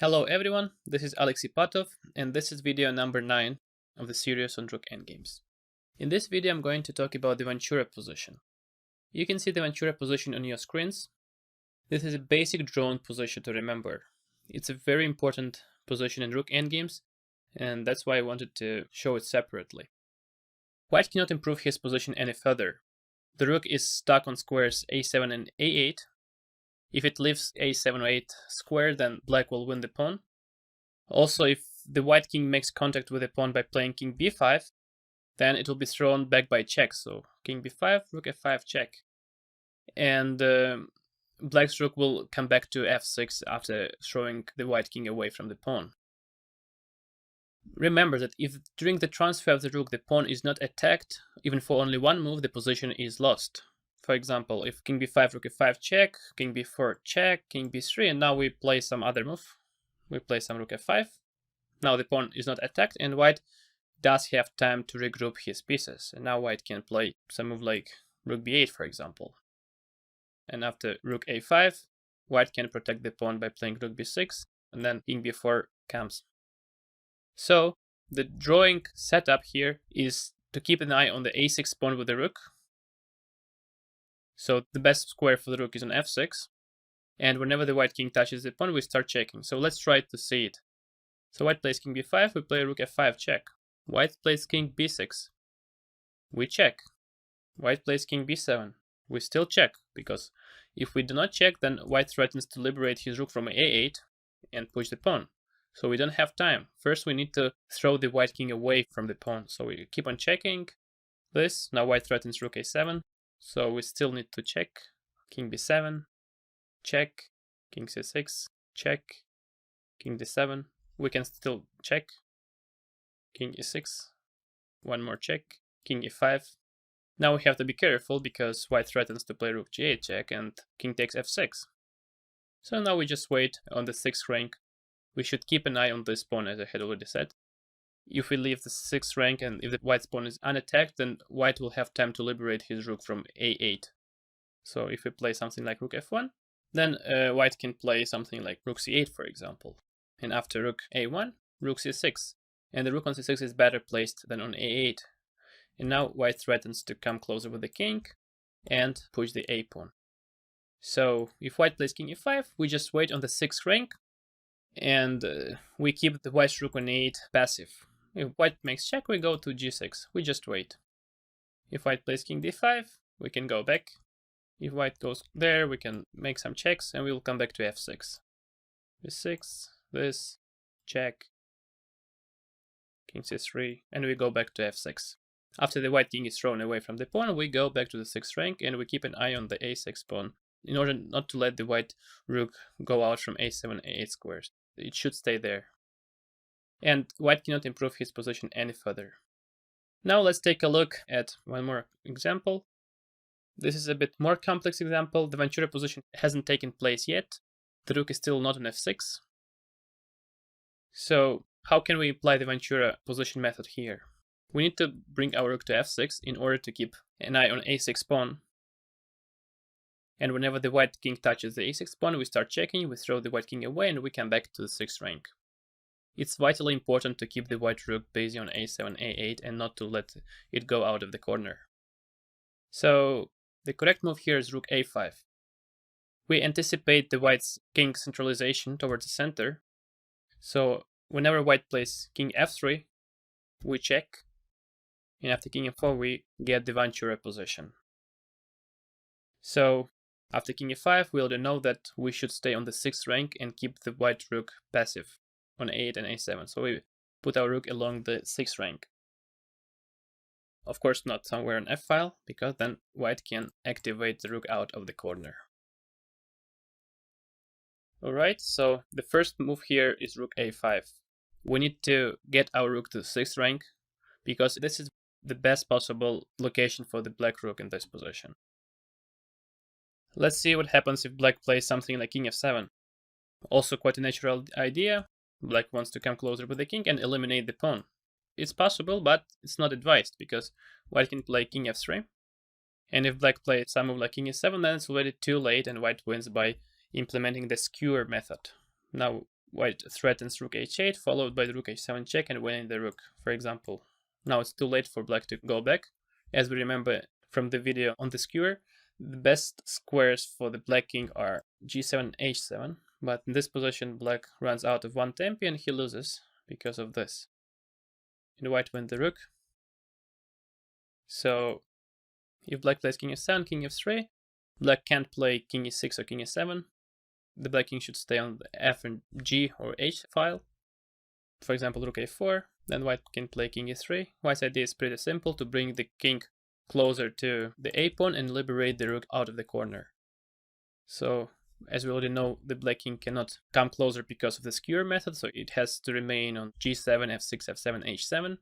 Hello everyone, this is Alex Ipatov, and this is video number 9 of the series on Rook Endgames. In this video I'm going to talk about the Vancura position. You can see the Vancura position on your screens. This is a basic drawn position to remember. It's a very important position in Rook Endgames, and that's why I wanted to show it separately. White cannot improve his position any further. The Rook is stuck on squares a7 and a8. If it leaves a7 or 8 square, then black will win the pawn. Also, if the white king makes contact with the pawn by playing king b5, then it will be thrown back by check. So king b5, rook f5, check. And black's rook will come back to f6 after throwing the white king away from the pawn. Remember that if during the transfer of the rook the pawn is not attacked, even for only one move, the position is lost. For example, if king b5, rook f5 check, king b4 check, king b3, and now we play some other move. We play some rook f5. Now the pawn is not attacked, and white does have time to regroup his pieces. And now white can play some move like rook b8, for example. And after rook a5, white can protect the pawn by playing rook b6, and then king b4 comes. So the drawing setup here is to keep an eye on the a6 pawn with the rook. So the best square for the rook is on f6. And whenever the white king touches the pawn, we start checking. So let's try to see it. So white plays king b5, we play rook f5, check. White plays king b6. We check. White plays king b7. We still check, because if we do not check, then white threatens to liberate his rook from a8 and push the pawn. So we don't have time. First, we need to throw the white king away from the pawn. So we keep on checking this. Now white threatens rook a7. So we still need to check. King b7, check. King c6, check. King d7. We can still check. King e6. One more check. King e5. Now we have to be careful because white threatens to play rook g8 check and king takes f6. So now we just wait on the 6th rank. We should keep an eye on this pawn, as I had already said. If we leave the 6th rank and if the white's pawn is unattacked, then white will have time to liberate his rook from a8. So if we play something like rook f1, then white can play something like rook c8, for example. And after rook a1, rook c6. And the rook on c6 is better placed than on a8. And now white threatens to come closer with the king and push the a pawn. So if white plays king e5, we just wait on the 6th rank and we keep the white's rook on a8 passive. If white makes check, we go to g6. We just wait. If white plays king d5, we can go back. If white goes there, we can make some checks and we will come back to f6. b6, this, check, king c3, and we go back to f6. After the white king is thrown away from the pawn, we go back to the 6th rank and we keep an eye on the a6 pawn in order not to let the white rook go out from a7, a8 squares. It should stay there. And white cannot improve his position any further. Now let's take a look at one more example. This is a bit more complex example. The Vancura position hasn't taken place yet. The rook is still not on f6. So how can we apply the Vancura position method here? We need to bring our rook to f6 in order to keep an eye on a6 pawn. And whenever the white king touches the a6 pawn, we start checking, we throw the white king away, and we come back to the 6th rank. It's vitally important to keep the white rook busy on a7, a8, and not to let it go out of the corner. So the correct move here is rook a5. We anticipate the white's king centralization towards the center. So whenever white plays king f3, we check. And after king f4, we get the Vancura position. So after king e5, we already know that we should stay on the 6th rank and keep the white rook passive on a8 and a7. So we put our rook along the 6th rank. Of course, not somewhere on f-file, because then white can activate the rook out of the corner. Alright, so the first move here is rook a5. We need to get our rook to the 6th rank, because this is the best possible location for the black rook in this position. Let's see what happens if black plays something like king f7. Also quite a natural idea. Black wants to come closer with the king and eliminate the pawn. It's possible, but it's not advised, because white can play king f3. And if black plays some move like king e7, then it's already too late and white wins by implementing the skewer method. Now white threatens rook h8, followed by the rook h7 check and winning the rook, for example. Now it's too late for black to go back. As we remember from the video on the skewer, the best squares for the black king are g7, h7, but in this position black runs out of one tempi and he loses because of this. And white wins the rook. So if black plays king f7, king f3, black can't play king e6 or king e7. The black king should stay on the f and g or h file. For example, rook a4, then white can play king e3. White's idea is pretty simple, to bring the king closer to the a pawn and liberate the rook out of the corner. So, as we already know, the black king cannot come closer because of the skewer method, so it has to remain on g7, f6, f7, h7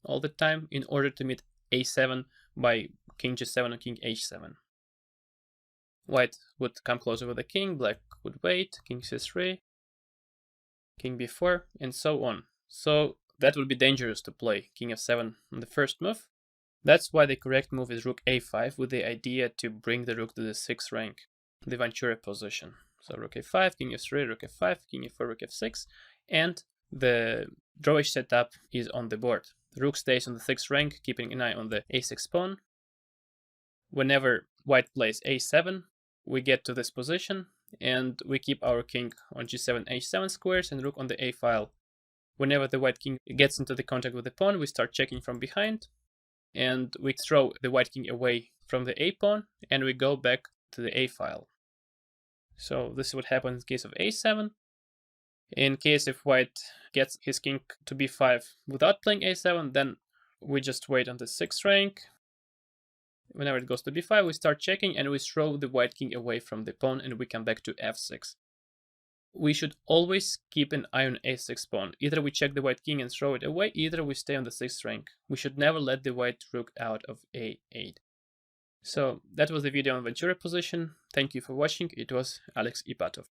all the time in order to meet a7 by king g7 or king h7. White would come closer with the king, black would wait, king c3, king b4, and so on. So that would be dangerous to play king f7 on the first move. That's why the correct move is rook a5, with the idea to bring the rook to the 6th rank, the Vancura position. So rook a5, king f3, rook f5, king e4, rook f6, and the drawish setup is on the board. The rook stays on the 6th rank, keeping an eye on the a6 pawn. Whenever white plays a7, we get to this position, and we keep our king on g7, h7 squares and rook on the a file. Whenever the white king gets into the contact with the pawn, we start checking from behind, and we throw the white king away from the a pawn, and we go back to the a file. So this is what happens in case of a7. In case if white gets his king to b5 without playing a7, then we just wait on the 6th rank. Whenever it goes to b5, we start checking and we throw the white king away from the pawn and we come back to f6. We should always keep an eye on a6 pawn. Either we check the white king and throw it away, either we stay on the 6th rank. We should never let the white rook out of a8. So that was the video on Vancura position. Thank you for watching. It was Alex Ipatov.